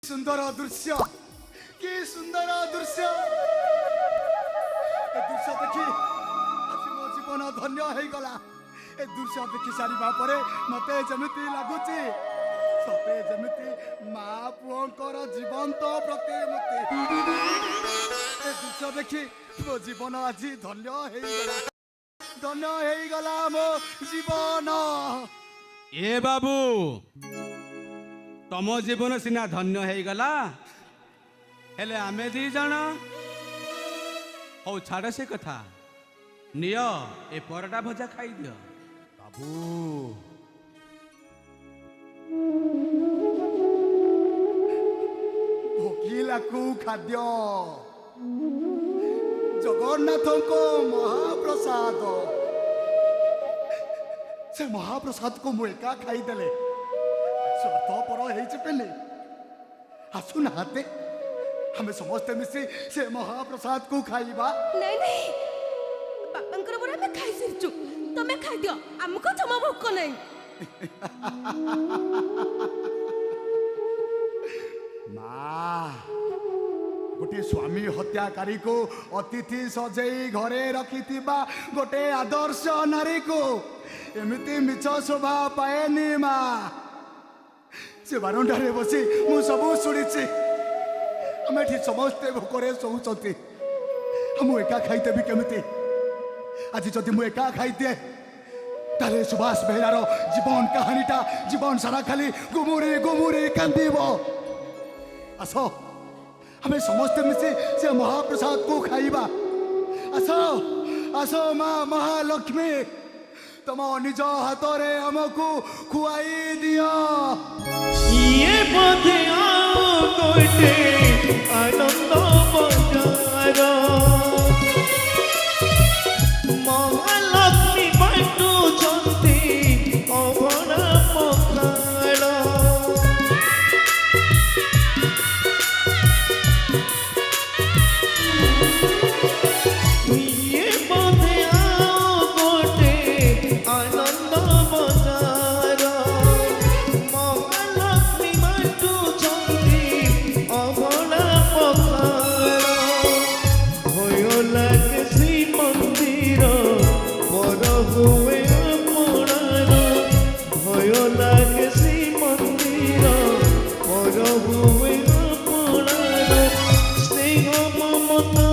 सुंदर दृश्य कि सुंदर दृश्य ए दृश्य देखी आज मो जीवन धन्य हो गला। ए दृश्य देखी सारा पर मत जमी लगुच सते जमी माँ पुओंकर जीवंत प्रतिमूर्ति। ए दृश्य देखी मो जीवन आज धन्य हो गला मो जीवन। ए बाबू तम जीवन सीना धन्य हो गला हेले आमे दी जण हौ छाड़ से कथा नियो ए परटा भजा खाई दियो। बाबू भोगिला को खाद्य जगन्नाथ को महाप्रसाद से महाप्रसाद को मु एका खाईदेले स्वार्थपर हो आसु नहाते हमें समस्ते मिसी से महाप्रसाद को खाइबा। नहीं नहीं बापांकर बड़ा मैं खाई सारिचु तमे खाई दियो हमको जमा भोक नहीं। माँ गोटे स्वामी हत्याकारी को अतिथि सजई घरे रखी गोटे आदर्श नारी को एमती मिछ शोभा पाएनी माँ। से बारंडारे बसी मु सब शुणी आम ये समस्ते भोकरे शोचती मुझे एका खाईदेवी केमिति आज जदि मुझे एका खाईदिए ताले सुभाष बेहरार जीवन कहानीटा जीवन सारा खाली गुमुरी गुमुरी कांदीब। आस आम समस्ते मिसी से महाप्रसाद को खाइबा। आस आस माँ महालक्ष्मी तुम निज हाथ रे हमको खुआई दियो। ये बोधे आओ गोटे आनंद बजार महालक्ष्मी बाटू जंती अभड़ा पखाड़ ये बोधे आओ गोटे आनंद बजार महालक्ष्मी बाटू जंती अभड़ा पखाड़ भय लागे श्री मंदिर पर हुए अपणार भय लागे श्री मंदिर पर हुए अपणार स्नेह ममता